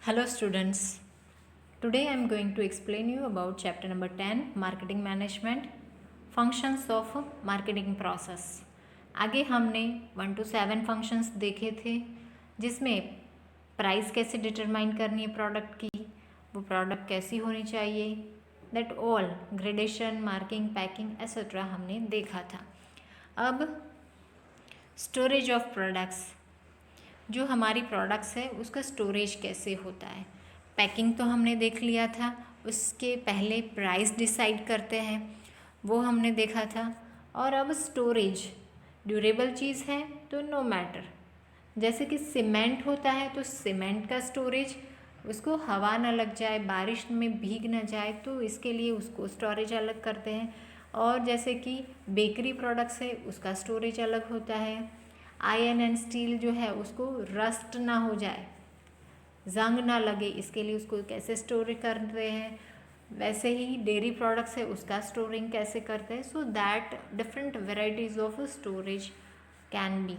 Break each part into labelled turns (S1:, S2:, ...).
S1: Hello students. Today I am going to explain you about chapter number 10 Marketing Management Functions of Marketing Process. आगे हमने 1 to 7 functions देखे थे जिसमें price कैसे determine करनी है प्रोडक्ट की, वो प्रोडक्ट कैसी होनी चाहिए, that all gradation, marking, packing etcetera हमने देखा था. अब स्टोरेज ऑफ प्रोडक्ट्स, जो हमारी प्रोडक्ट्स है उसका स्टोरेज कैसे होता है. पैकिंग तो हमने देख लिया था, उसके पहले प्राइस डिसाइड करते हैं वो हमने देखा था. और अब स्टोरेज ड्यूरेबल चीज़ है तो नो मैटर, जैसे कि सीमेंट होता है तो सीमेंट का स्टोरेज, उसको हवा ना लग जाए, बारिश में भीग ना जाए, तो इसके लिए उसको स्टोरेज अलग करते हैं. और जैसे कि बेकरी प्रोडक्ट्स है उसका स्टोरेज अलग होता है. आयरन एंड स्टील जो है उसको रस्ट ना हो जाए, जंग ना लगे, इसके लिए उसको कैसे स्टोर करते हैं. वैसे ही डेयरी प्रोडक्ट्स है उसका स्टोरिंग कैसे करते हैं. So that different varieties of storage can be.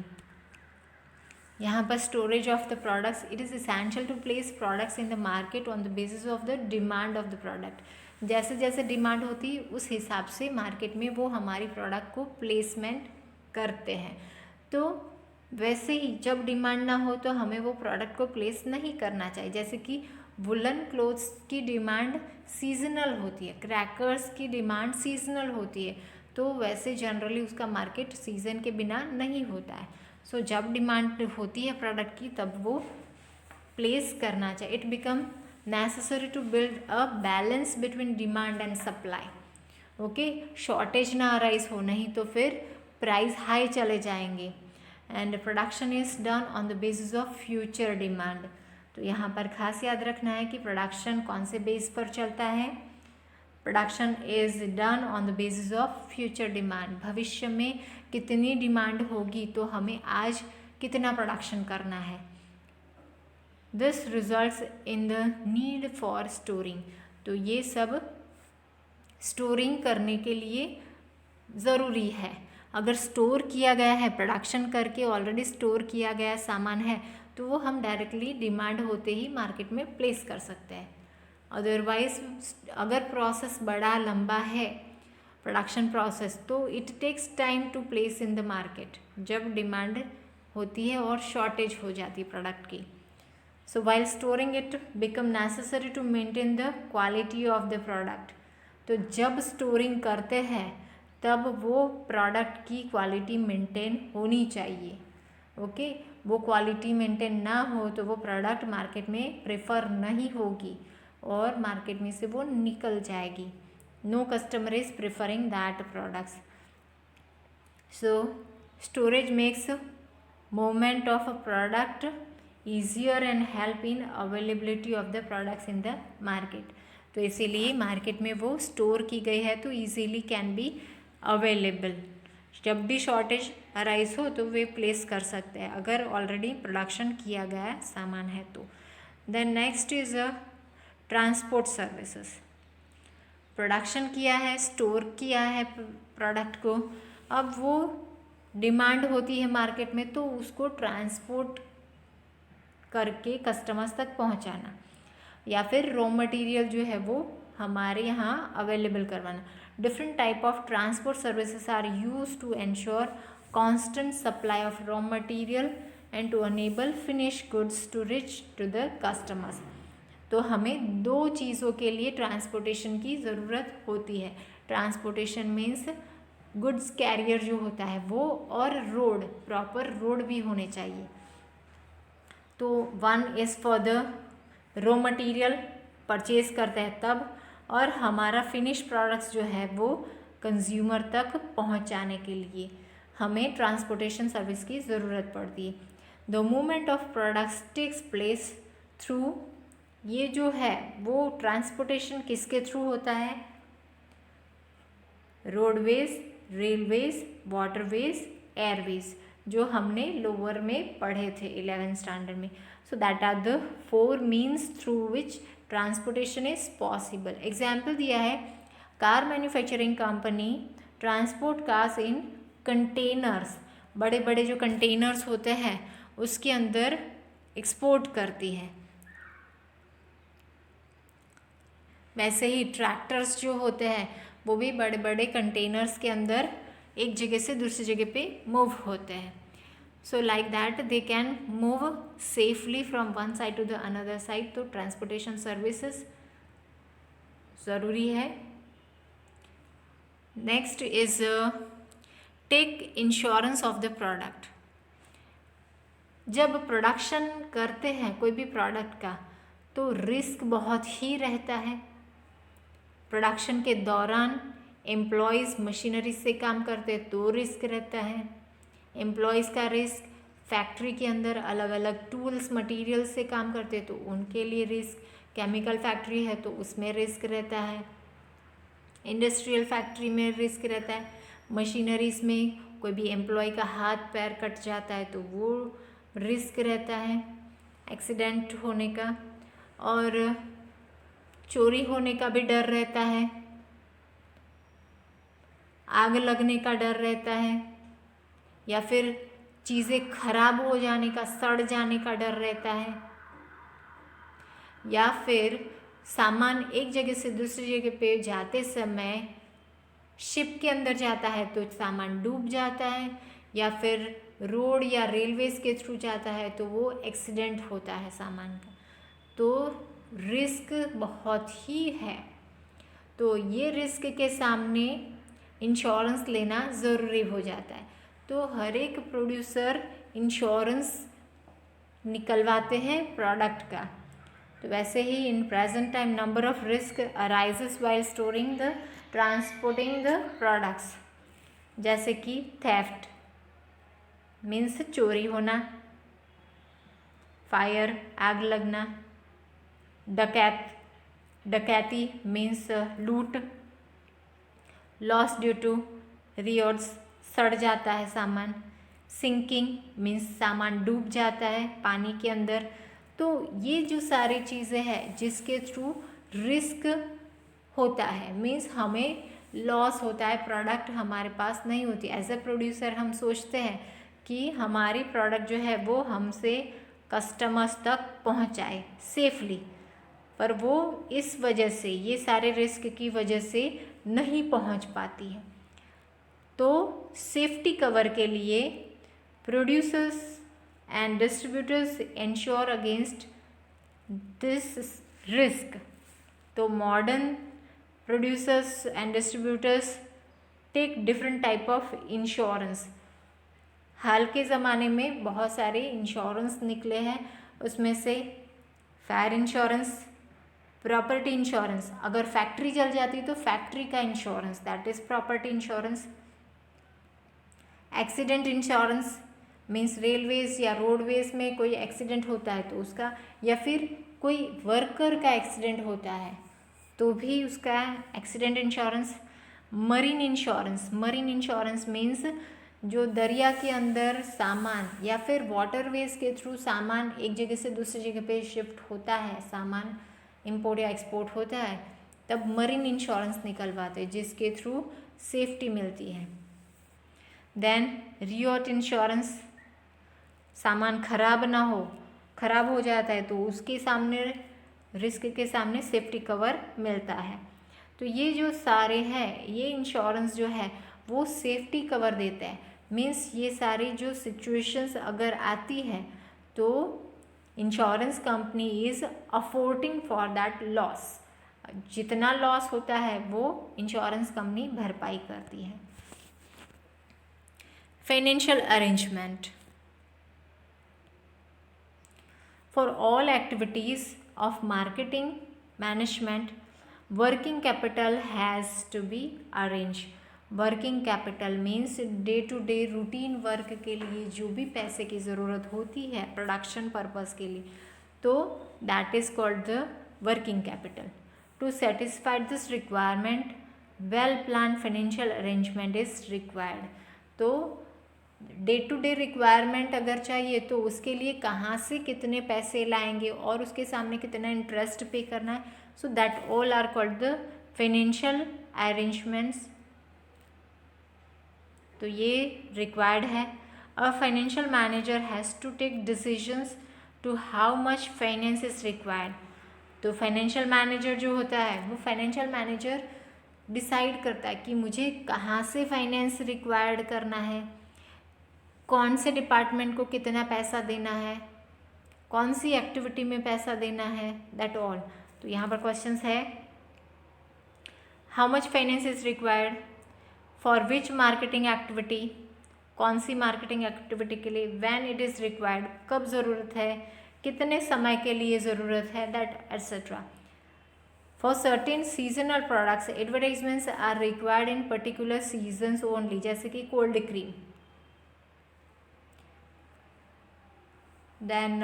S1: यहाँ पर storage of the products, it is essential to place products in the market on the basis of the demand of the product. जैसे जैसे demand होती है उस हिसाब से market में वो हमारी प्रोडक्ट को प्लेसमेंट करते हैं. तो वैसे ही जब डिमांड ना हो तो हमें वो प्रोडक्ट को प्लेस नहीं करना चाहिए. जैसे कि वुलन क्लोथ्स की डिमांड सीजनल होती है, क्रैकर्स की डिमांड सीजनल होती है, तो वैसे जनरली उसका मार्केट सीजन के बिना नहीं होता है. सो जब डिमांड होती है प्रोडक्ट की तब वो प्लेस करना चाहिए. It become necessary to build a balance between demand and supply. Okay, shortage ना अराइज हो, नहीं तो फिर प्राइस हाई चले जाएंगे. And production is done on the basis of future demand. तो यहाँ पर खास याद रखना है कि प्रोडक्शन कौन से बेस पर चलता है. Production is done on the basis of future demand. भविष्य में कितनी डिमांड होगी तो हमें आज कितना प्रोडक्शन करना है. This results in the need for storing. तो ये सब स्टोरिंग करने के लिए ज़रूरी है. अगर स्टोर किया गया है, प्रोडक्शन करके ऑलरेडी स्टोर किया गया सामान है, तो वो हम डायरेक्टली डिमांड होते ही मार्केट में प्लेस कर सकते हैं. अदरवाइज अगर प्रोसेस बड़ा लंबा है प्रोडक्शन प्रोसेस, तो it takes time to place in the market, जब डिमांड होती है और शॉर्टेज हो जाती है प्रोडक्ट की. So while storing it become necessary to maintain the quality of the product. तो जब स्टोरिंग करते हैं तब वो प्रोडक्ट की क्वालिटी मेंटेन होनी चाहिए. ओके, वो क्वालिटी मेंटेन ना हो तो वो प्रोडक्ट मार्केट में प्रेफर नहीं होगी और मार्केट में से वो निकल जाएगी. No customer is preferring that products. So storage makes movement of a product easier and help in availability of the products in the market. तो इसीलिए मार्केट में वो स्टोर की गई है तो ईजीली कैन बी अवेलेबल. जब भी शॉर्टेज अराइज हो तो वे प्लेस कर सकते हैं अगर ऑलरेडी प्रोडक्शन किया गया सामान है तो. Then next is a transport services. Production किया है, स्टोर किया है प्रोडक्ट को, अब वो डिमांड होती है मार्केट में तो उसको ट्रांसपोर्ट करके कस्टमर्स तक पहुंचाना या फिर रॉ मटेरियल जो है वो हमारे यहाँ अवेलेबल करवाना. Different type of transport services are used to ensure constant supply of raw material and to enable finished goods to reach to the customers. तो हमें दो चीज़ों के लिए ट्रांसपोर्टेशन की ज़रूरत होती है. ट्रांसपोर्टेशन मीन्स गुड्स कैरियर जो होता है वो, और रोड, प्रॉपर रोड भी होने चाहिए. तो one is for the raw material purchase करते हैं तब, और हमारा फिनिश प्रोडक्ट्स जो है वो कंज्यूमर तक पहुंचाने के लिए हमें ट्रांसपोर्टेशन सर्विस की ज़रूरत पड़ती है. The movement of products takes place through, ये जो है वो ट्रांसपोर्टेशन किसके थ्रू होता है, रोडवेज, रेलवेज, वाटरवेज, एयरवेज, जो हमने लोअर में पढ़े थे 11th स्टैंडर्ड में. So that are the 4 means through which transportation is possible. Example दिया है, car manufacturing company transport cars in containers. बड़े बड़े जो कंटेनर्स होते हैं उसके अंदर एक्सपोर्ट करती है. वैसे ही ट्रैक्टर्स जो होते हैं वो भी बड़े बड़े कंटेनर्स के अंदर एक जगह से दूसरी जगह पे मूव होते हैं. So like that they can move safely from one side to the another side. तो ट्रांसपोर्टेशन सर्विसेज ज़रूरी है. Next is take insurance of the product. जब प्रोडक्शन करते हैं कोई भी प्रोडक्ट का तो रिस्क बहुत ही रहता है. प्रोडक्शन के दौरान एम्प्लॉयज़ मशीनरी से काम करते हैं तो रिस्क रहता है. एम्प्लॉयज़ का रिस्क, फैक्ट्री के अंदर अलग अलग टूल्स मटेरियल से काम करते हैं तो उनके लिए रिस्क. केमिकल फैक्ट्री है तो उसमें रिस्क रहता है. इंडस्ट्रियल फैक्ट्री में रिस्क रहता है. मशीनरीज में कोई भी एम्प्लॉय का हाथ पैर कट जाता है तो वो रिस्क रहता है एक्सीडेंट होने का. और चोरी होने का भी डर रहता है. आग लगने का डर रहता है. या फिर चीज़ें खराब हो जाने का, सड़ जाने का डर रहता है. या फिर सामान एक जगह से दूसरी जगह पे जाते समय शिप के अंदर जाता है तो सामान डूब जाता है. या फिर रोड या रेलवेज के थ्रू जाता है तो वो एक्सीडेंट होता है सामान का. तो रिस्क बहुत ही है. तो ये रिस्क के सामने इंश्योरेंस लेना ज़रूरी हो जाता है. तो हर एक प्रोड्यूसर इंश्योरेंस निकलवाते हैं प्रोडक्ट का. तो वैसे ही in present time number of risk arises while storing the transporting the products. जैसे कि थेफ्ट मीन्स चोरी होना, फायर आग लगना, डकैती मीन्स लूट, लॉस ड्यू टू रियोर्स सड़ जाता है सामान, सिंकिंग मीन्स सामान डूब जाता है पानी के अंदर. तो ये जो सारी चीज़ें हैं जिसके थ्रू रिस्क होता है मीन्स हमें लॉस होता है, प्रोडक्ट हमारे पास नहीं होती. एज ए प्रोड्यूसर हम सोचते हैं कि हमारी प्रोडक्ट जो है वो हमसे कस्टमर्स तक पहुंचाए सेफली, पर वो इस वजह से, ये सारे रिस्क की वजह से नहीं पहुंच पाती है. तो सेफ्टी कवर के लिए producers and distributors insure against this risk. तो modern producers and distributors take different type of insurance. हाल के ज़माने में बहुत सारे इंश्योरेंस निकले हैं. उसमें से फायर इंश्योरेंस, प्रॉपर्टी इंश्योरेंस, अगर फैक्ट्री जल जाती तो फैक्ट्री का insurance that is property insurance. Accident insurance means railways या रोडवेज में कोई एक्सीडेंट होता है तो उसका, या फिर कोई वर्कर का एक्सीडेंट होता है तो भी उसका accident insurance. Marine insurance means जो दरिया के अंदर सामान या फिर वाटरवेज के थ्रू सामान एक जगह से दूसरी जगह पे शिफ्ट होता है, सामान इंपोर्ट या एक्सपोर्ट होता है, तब मरीन इंश्योरेंस निकलवाते हैं जिसके थ्रू सेफ्टी मिलती है. देन रियोट इंश्योरेंस, सामान खराब ना हो, खराब हो जाता है तो उसके सामने रिस्क के सामने सेफ्टी कवर मिलता है. तो ये जो सारे हैं ये इंश्योरेंस जो है वो सेफ्टी कवर देते हैं. मीन्स ये सारी जो सिचुएशंस अगर आती है तो insurance company is affording for that loss. जितना लॉस होता है वो इंश्योरेंस कंपनी भरपाई करती है. Financial arrangement. For all activities of marketing management, working capital has to be arranged. Working capital means day to day routine work के लिए जो भी पैसे की ज़रूरत होती है प्रोडक्शन पर्पस के लिए, तो that is called the working capital. To satisfy this requirement well plan financial arrangement is required. तो डे टू डे रिक्वायरमेंट अगर चाहिए तो उसके लिए कहाँ से कितने पैसे लाएंगे और उसके सामने कितना इंटरेस्ट पे करना है, so that all are called the financial arrangements. तो ये रिक्वायर्ड है. A financial manager has to take decisions to how much finance is required. तो फाइनेंशियल मैनेजर जो होता है वो फाइनेंशियल मैनेजर डिसाइड करता है कि मुझे कहाँ से फाइनेंस रिक्वायर्ड करना है, कौन से डिपार्टमेंट को कितना पैसा देना है, कौन सी एक्टिविटी में पैसा देना है, दैट ऑल। तो यहाँ पर क्वेश्चंस है, how much finance is required for which marketing activity, कौन सी मार्केटिंग एक्टिविटी के लिए, व्हेन इट इज़ रिक्वायर्ड, कब ज़रूरत है, कितने समय के लिए ज़रूरत है, that etcetera. For certain seasonal products advertisements are required in particular seasons only, जैसे कि cold cream, then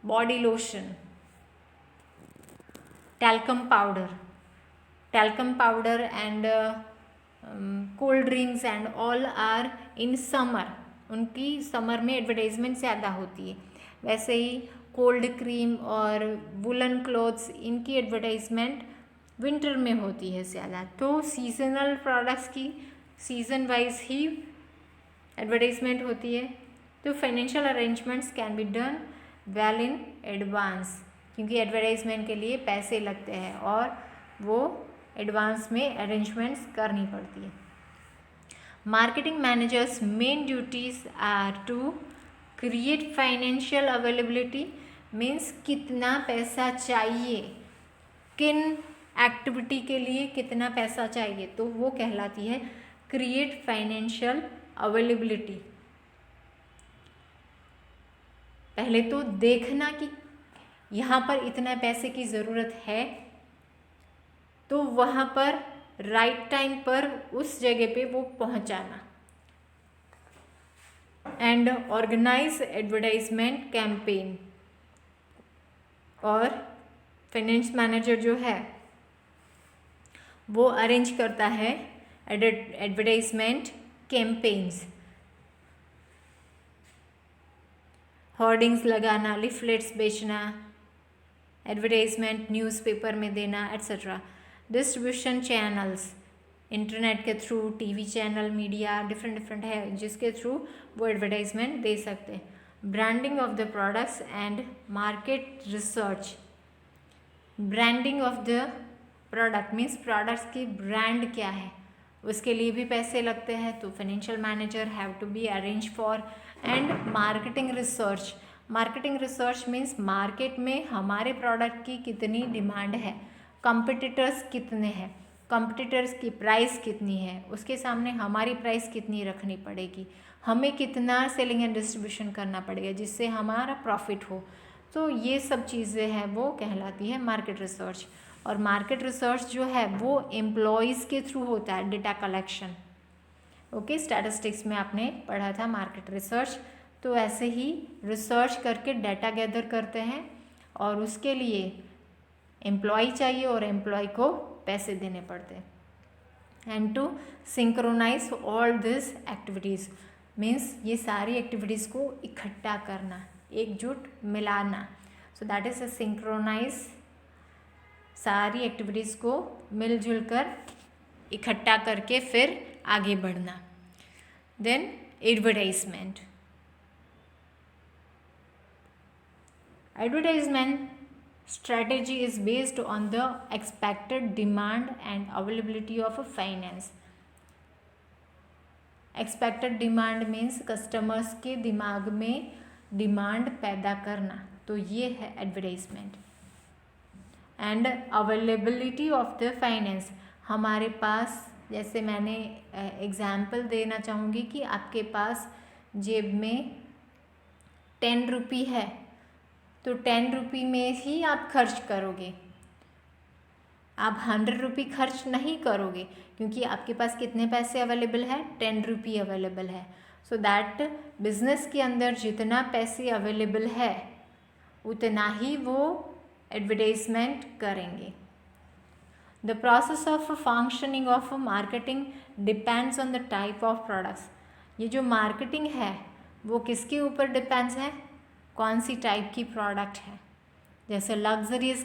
S1: body lotion, talcum powder and cold drinks and all are in summer, उनकी समर में एडवर्टाइजमेंट ज़्यादा होती है। वैसे ही कोल्ड क्रीम और woollen clothes, इनकी एडवर्टाइजमेंट विंटर में होती है ज़्यादा। तो सीजनल प्रोडक्ट्स की सीजन वाइज ही एडवर्टाइजमेंट होती है। तो financial arrangements can be done well in advance, क्योंकि एडवर्टाइजमेंट के लिए पैसे लगते हैं और वो एडवांस में अरेंजमेंट्स करनी पड़ती है। Marketing managers main duties are to create financial availability, means कितना पैसा चाहिए, किन एक्टिविटी के लिए कितना पैसा चाहिए, तो वो कहलाती है क्रिएट फाइनेंशियल अवेलेबिलिटी। पहले तो देखना कि यहाँ पर इतना पैसे की ज़रूरत है, तो वहाँ पर राइट टाइम पर उस जगह पे वो पहुँचाना। एंड ऑर्गेनाइज एडवर्टाइजमेंट कैंपेन, और फाइनेंस मैनेजर जो है वो अरेंज करता है एडवर्टाइजमेंट कैंपेन्स, होर्डिंग्स लगाना, लिफलेट्स बेचना, एडवर्टाइजमेंट न्यूज़पेपर में देना एट्सेट्रा। डिस्ट्रीब्यूशन चैनल्स, इंटरनेट के through, TV channel, media different है जिसके थ्रू वो एडवर्टाइजमेंट दे सकते हैं। Branding of the products and market research, branding of the product means products की ब्रांड क्या है, उसके लिए भी पैसे लगते हैं, तो financial manager have to be arrange for. And marketing research, marketing research means market में हमारे प्रोडक्ट की कितनी डिमांड है, कंपटीटर्स कितने हैं, कंपटीटर्स की प्राइस कितनी है, उसके सामने हमारी प्राइस कितनी रखनी पड़ेगी, हमें कितना सेलिंग एंड डिस्ट्रीब्यूशन करना पड़ेगा जिससे हमारा प्रॉफिट हो। तो ये सब चीज़ें हैं वो कहलाती है मार्केट रिसर्च। और मार्केट रिसर्च जो है वो एम्प्लॉयज़ के थ्रू होता है, डेटा कलेक्शन। ओके, स्टैटिस्टिक्स में आपने पढ़ा था मार्केट रिसर्च। तो ऐसे ही रिसर्च करके डाटा गैदर करते हैं और उसके लिए एम्प्लॉय चाहिए और एम्प्लॉय को पैसे देने पड़ते हैं। And to synchronize all this activities means ये सारी एक्टिविटीज़ को इकट्ठा करना, एकजुट मिलाना। So that is a synchronize, सारी एक्टिविटीज़ को मिलजुल कर इकट्ठा करके फिर आगे बढ़ना। Then advertisement, advertisement strategy is based on the expected demand and availability of a finance. expected demand means customers के दिमाग में डिमांड पैदा करना, तो ये है advertisement. And availability of the finance, हमारे पास, जैसे मैंने एग्जाम्पल देना चाहूँगी कि आपके पास जेब में 10 रुपये है, तो 10 रुपये में ही आप खर्च करोगे, आप 100 रुपये खर्च नहीं करोगे, क्योंकि आपके पास कितने पैसे अवेलेबल है, 10 रुपये अवेलेबल है। सो दैट बिजनेस के अंदर जितना पैसे अवेलेबल है उतना ही वो एडवर्टाइजमेंट करेंगे। The process of functioning of marketing depends on the type of products, ये जो मार्केटिंग है वो किसके ऊपर डिपेंड्स है, कौन सी टाइप की प्रोडक्ट है। जैसे लग्जरियस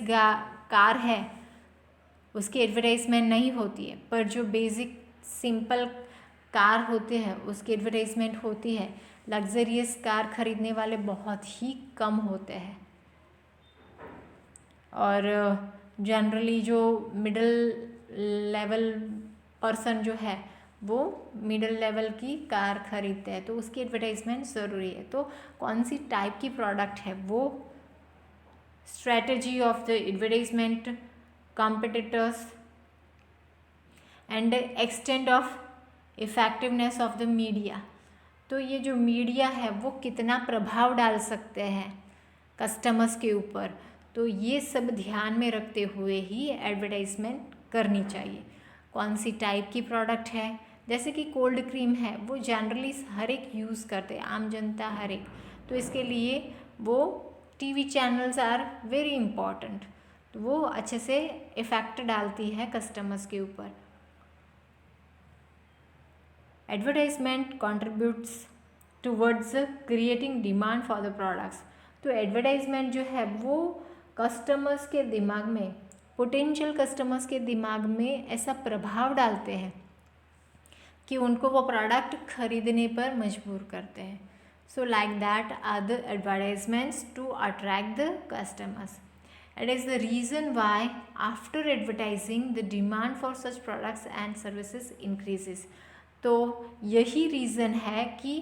S1: कार है, उसकी एडवर्टाइजमेंट नहीं होती है, पर जो बेसिक सिंपल कार होते हैं उसकी एडवर्टाइजमेंट होती है। लग्जरियस कार खरीदने वाले बहुत ही कम होते हैं और जनरली जो मिडिल लेवल पर्सन जो है वो मिडिल लेवल की कार खरीदते हैं, तो उसकी एडवर्टाइजमेंट ज़रूरी है। तो कौन सी टाइप की प्रोडक्ट है वो, strategy of the advertisement, competitors and extent of effectiveness of the media. तो ये जो मीडिया है वो कितना प्रभाव डाल सकते हैं कस्टमर्स के ऊपर, तो ये सब ध्यान में रखते हुए ही एडवर्टाइजमेंट करनी चाहिए। कौन सी टाइप की प्रोडक्ट है, जैसे कि कोल्ड क्रीम है वो जनरली हर एक यूज़ करते हैं, आम जनता हर एक, तो इसके लिए वो TV channels are very important, तो वो अच्छे से इफ़ेक्ट डालती है कस्टमर्स के ऊपर। Advertisement contributes towards creating demand for the products. तो एडवर्टाइजमेंट जो है वो कस्टमर्स के दिमाग में, पोटेंशियल कस्टमर्स के दिमाग में ऐसा प्रभाव डालते हैं कि उनको वो प्रोडक्ट खरीदने पर मजबूर करते हैं। So like that are the advertisements to attract the customers. It is the reason why after advertising the demand for such products and services increases. तो यही रीज़न है कि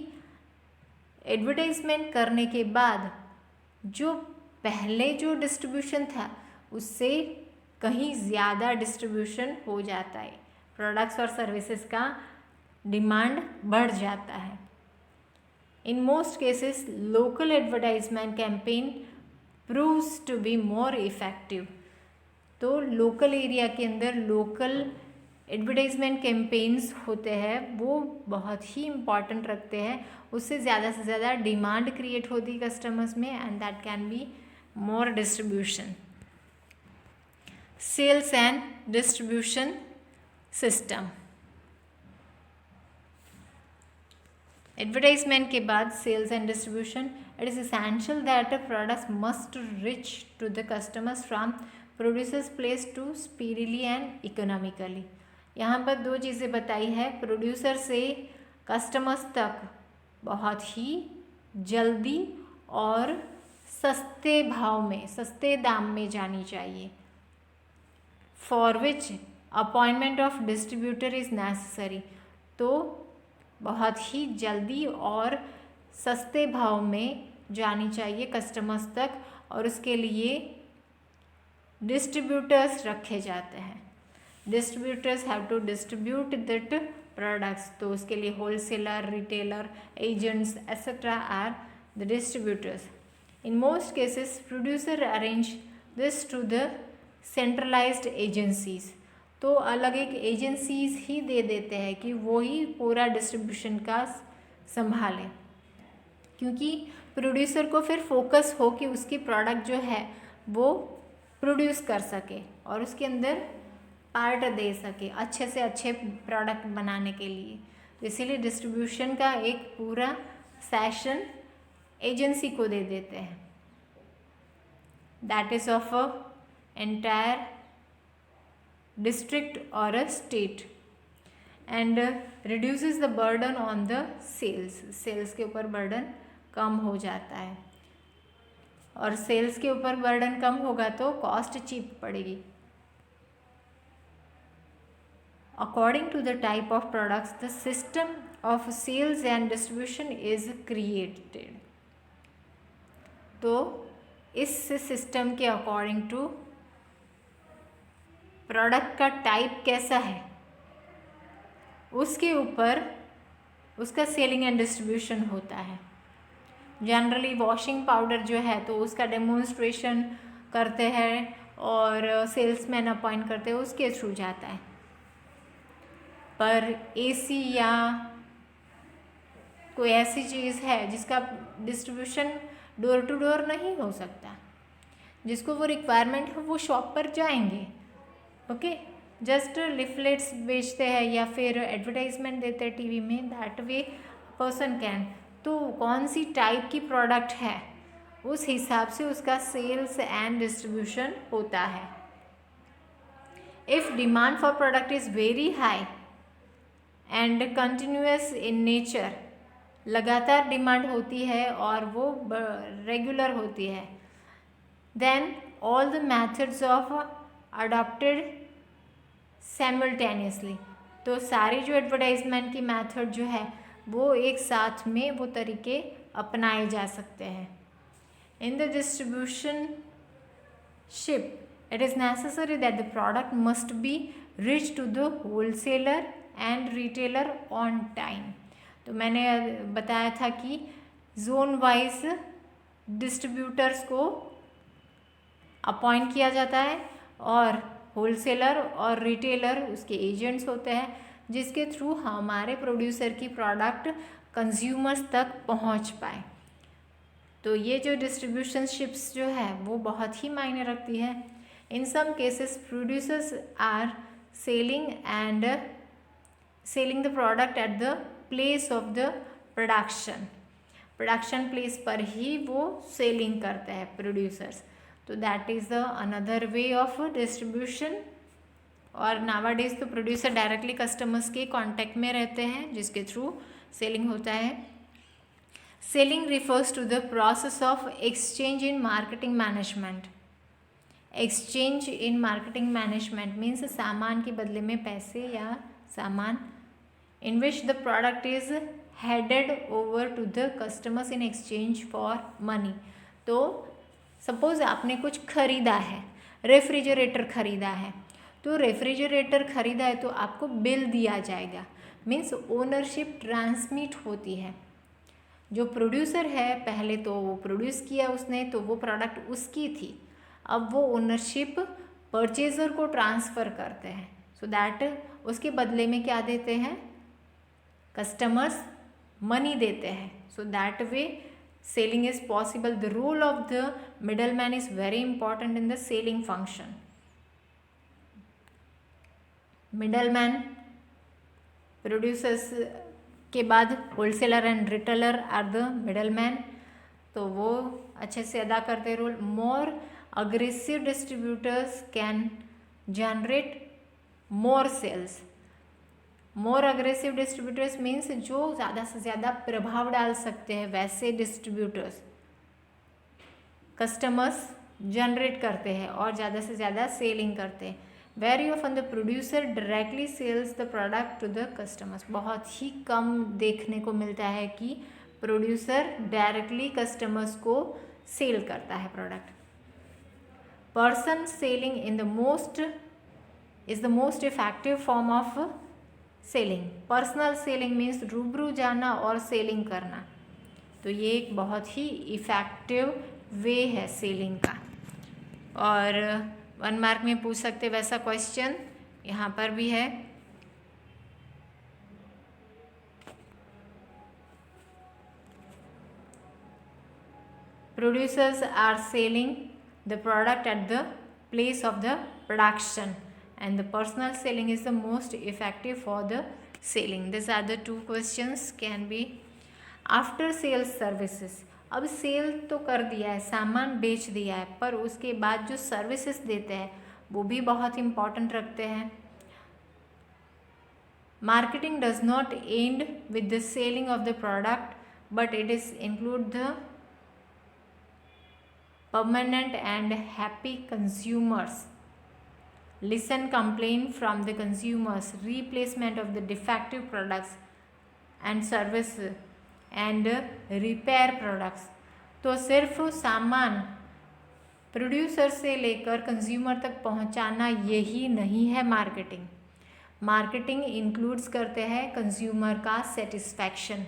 S1: एडवर्टाइजमेंट करने के बाद जो पहले जो डिस्ट्रीब्यूशन था उससे कहीं ज़्यादा डिस्ट्रीब्यूशन हो जाता है, प्रोडक्ट्स और सर्विसेज का डिमांड बढ़ जाता है. In most cases local advertisement campaign proves to be more effective. तो लोकल एरिया के अंदर लोकल एडवर्टाइजमेंट कैंपेन्स होते हैं वो बहुत ही इम्पॉर्टेंट रखते हैं, उससे ज़्यादा से ज़्यादा डिमांड क्रिएट होती है कस्टमर्स में and that can be more distribution. Sales and distribution system. Advertisement के बाद sales and distribution. It is essential that a products must reach to the customers from producers place to speedily and economically. यहाँ पर दो चीज़ें बताई है. Producer से customers तक बहुत ही जल्दी और सस्ते भाव में, सस्ते दाम में जानी चाहिए. For which appointment of distributor is necessary. तो बहुत ही जल्दी और सस्ते भाव में जानी चाहिए कस्टमर्स तक और उसके लिए डिस्ट्रीब्यूटर्स रखे जाते हैं. Distributors have to distribute that products. तो उसके लिए wholesaler, retailer, agents etcetera are the distributors. In most cases producer arrange this to the centralised agencies. तो अलग एक एजेंसीज ही दे देते हैं कि वो ही पूरा डिस्ट्रीब्यूशन का संभालें, क्योंकि प्रोड्यूसर को फिर फोकस हो कि उसकी प्रोडक्ट जो है वो प्रोड्यूस कर सके और उसके अंदर पार्ट दे सके अच्छे से अच्छे प्रोडक्ट बनाने के लिए. इसीलिए डिस्ट्रीब्यूशन का एक पूरा सेशन एजेंसी को दे देते हैं. That is of a entire district और a state and reduces the burden on the sales. Sales के ऊपर बर्डन कम हो जाता है और सेल्स के ऊपर बर्डन कम होगा तो कॉस्ट चीप पड़ेगी. According to the type of products, the system of sales and distribution is created. तो इस सिस्टम के अकॉर्डिंग टू प्रोडक्ट का टाइप कैसा है उसके ऊपर उसका सेलिंग एंड डिस्ट्रीब्यूशन होता है. जनरली वॉशिंग पाउडर जो है तो उसका डेमोन्स्ट्रेशन करते हैं और सेल्समैन अपॉइंट करते हैं, उसके थ्रू जाता है. पर एसी या कोई ऐसी चीज़ है जिसका डिस्ट्रीब्यूशन डोर टू डोर नहीं हो सकता, जिसको वो रिक्वायरमेंट है वो शॉप पर जाएंगे. ओके, जस्ट लिफलेट्स बेचते हैं या फिर एडवर्टाइजमेंट देते हैं टीवी में, दैट वे पर्सन कैन. तो कौन सी टाइप की प्रोडक्ट है उस हिसाब से उसका सेल्स एंड डिस्ट्रीब्यूशन होता है. If demand for product is very high and continuous in nature, लगातार डिमांड होती है और वो रेगुलर होती है, then all the methods of adopted simultaneously। तो सारी जो एडवर्टाइजमेंट की मेथड जो है वो एक साथ में वो तरीके अपनाए जा सकते हैं। In the distribution ship it is necessary that the product must be reached to the wholesaler and retailer on time। तो मैंने बताया था कि जोन वाइज डिस्ट्रीब्यूटर्स को अपॉइंट किया जाता है और होलसेलर और रिटेलर उसके एजेंट्स होते हैं जिसके थ्रू हमारे प्रोड्यूसर की प्रोडक्ट कंज्यूमर्स तक पहुंच पाए। तो ये जो डिस्ट्रीब्यूशन शिप्स जो है वो बहुत ही मायने रखती है। In some cases, producers are selling the product at the place of the production। Production place पर ही वो सेलिंग करते हैं प्रोड्यूसर्स। तो that is the another way of distribution. और नावाडेज तो प्रोड्यूसर डायरेक्टली कस्टमर्स के कांटेक्ट में रहते हैं जिसके थ्रू सेलिंग होता है। Selling refers to the process of exchange in marketing management. Exchange in marketing management means सामान के बदले में पैसे या सामान। In which the product is handed over to the customers in exchange for money. तो सपोज आपने कुछ खरीदा है, रेफ्रिजरेटर खरीदा है, तो रेफ्रिजरेटर खरीदा है तो आपको बिल दिया जाएगा, मीन्स ओनरशिप ट्रांसमिट होती है। जो प्रोड्यूसर है पहले तो वो प्रोड्यूस किया उसने, तो वो प्रोडक्ट उसकी थी, अब वो ओनरशिप परचेज़र को ट्रांसफ़र करते हैं। सो दैट उसके बदले में क्या देते हैं, कस्टमर्स मनी देते हैं। So that way selling is possible. The role of the middleman is very important in the selling function. Middleman producers के बाद wholesaler and retailer are the middleman, तो वो अच्छे से अदा करते role. More aggressive distributors can generate more sales। more aggressive distributors means जो ज़्यादा से ज़्यादा प्रभाव डाल सकते हैं वैसे डिस्ट्रीब्यूटर्स कस्टमर्स जनरेट करते हैं और ज़्यादा से ज़्यादा सेलिंग करते हैं। Very often the producer directly sells the product to the customers. बहुत ही कम देखने को मिलता है कि प्रोड्यूसर डायरेक्टली कस्टमर्स को सेल करता है product. Person selling is the most effective form of selling। Personal selling means रूबरू जाना और सेलिंग करना, तो ये एक बहुत ही इफ़ेक्टिव वे है सेलिंग का। और 1 मार्क में पूछ सकते वैसा क्वेश्चन यहाँ पर भी है। Producers are selling the product at the place of the production and the personal selling is the most effective for the selling। These are the 2 questions can be। after sales services, अब cell तो कर दिया है, सामान बेच दिया है, पर उसके बाद जो सर्विसेज देते हैं वो भी बहुत इम्पॉर्टेंट रखते हैं। Marketing does not and with the selling of the product but it is include the permanent and happy consumers। listen complaint from the consumers, replacement of the defective products and service and repair products। तो सिर्फ सामान producer से लेकर consumer तक पहुंचाना यही नहीं है मार्केटिंग। मार्केटिंग इंक्लूड्स करते हैं कंज्यूमर का सेटिस्फैक्शन,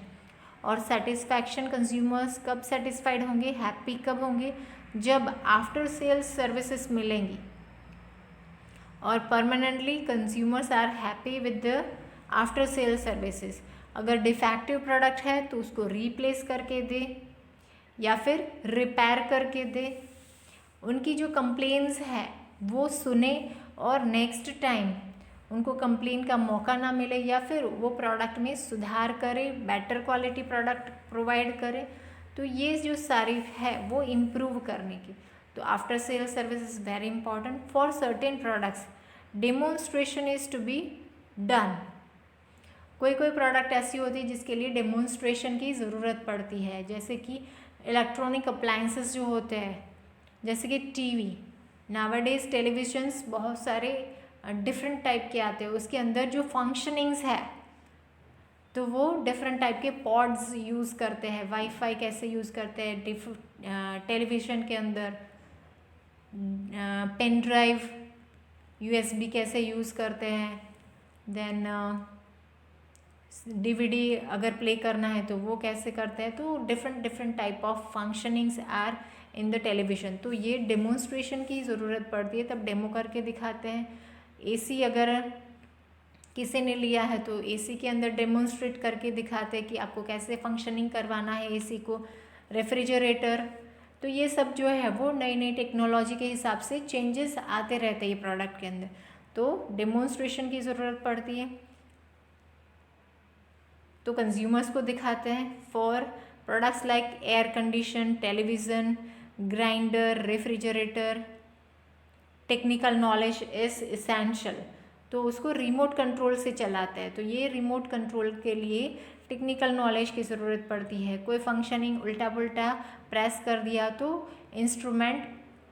S1: और सेटिस्फैक्शन कंज्यूमर्स कब सेटिस्फाइड होंगे, हैप्पी कब होंगे, जब आफ्टर सेल्स सर्विसेज मिलेंगी। और permanently consumers are happy with the after sales services. अगर डिफेक्टिव प्रोडक्ट है तो उसको रीप्लेस करके दे या फिर रिपेयर करके दे, उनकी जो कंप्लेंट्स है वो सुने और नेक्स्ट टाइम उनको कंप्लेन का मौका ना मिले, या फिर वो प्रोडक्ट में सुधार करे, बेटर क्वालिटी प्रोडक्ट प्रोवाइड करे। तो ये जो सारी है वो इम्प्रूव करने की। तो after sale service is very important for certain products. Demonstration is to be done. कोई प्रोडक्ट ऐसी होती है जिसके लिए डेमोन्स्ट्रेशन की ज़रूरत पड़ती है, जैसे कि इलेक्ट्रॉनिक अप्लायंसेस जो होते हैं, जैसे कि टीवी। नावाडेज टेलीविजन्स बहुत सारे डिफरेंट टाइप के आते हैं, उसके अंदर जो फंक्शनिंग्स है तो वो डिफरेंट टाइप के पॉड्स यूज़ करते हैं, वाईफाई कैसे यूज़ करते हैं टेलीविज़न के अंदर, पेन ड्राइव यूएसबी कैसे यूज़ करते हैं, देन डीवीडी अगर प्ले करना है तो वो कैसे करते हैं। तो different type of functionings are in the television. तो ये डेमोन्स्ट्रेशन की ज़रूरत पड़ती है, तब डेमो करके दिखाते हैं। एसी अगर किसी ने लिया है तो एसी के अंदर डेमोन्स्ट्रेट करके दिखाते हैं कि आपको कैसे फंक्शनिंग करवाना है एसी को। रेफ्रिजरेटर, तो ये सब जो है वो नई नई टेक्नोलॉजी के हिसाब से चेंजेस आते रहते हैं ये प्रोडक्ट के अंदर, तो डेमोन्स्ट्रेशन की ज़रूरत पड़ती है। तो कंज्यूमर्स को दिखाते हैं for products like air condition, television, grinder, refrigerator, technical knowledge is essential. तो उसको रिमोट कंट्रोल से चलाते हैं, तो ये रिमोट कंट्रोल के लिए टेक्निकल नॉलेज की ज़रूरत पड़ती है। कोई फंक्शनिंग उल्टा पुल्टा प्रेस कर दिया तो इंस्ट्रूमेंट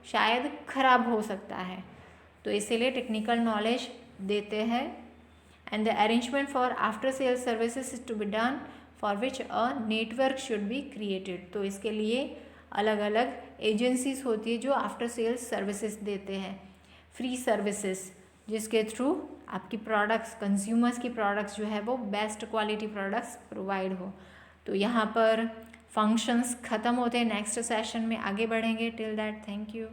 S1: शायद ख़राब हो सकता है, तो इसीलिए टेक्निकल नॉलेज देते हैं। And the arrangement for after sale services is to be done for which a network should be created. तो इसके लिए अलग अलग एजेंसीज होती है जो आफ्टर सेल्स सर्विसेज देते हैं, फ्री सर्विसेज, जिसके थ्रू आपकी प्रोडक्ट्स, कंज्यूमर्स की प्रोडक्ट्स जो है वो बेस्ट क्वालिटी प्रोडक्ट्स प्रोवाइड हो। तो यहाँ पर फंक्शंस ख़त्म होते हैं, नेक्स्ट सेशन में आगे बढ़ेंगे। Till that, thank you.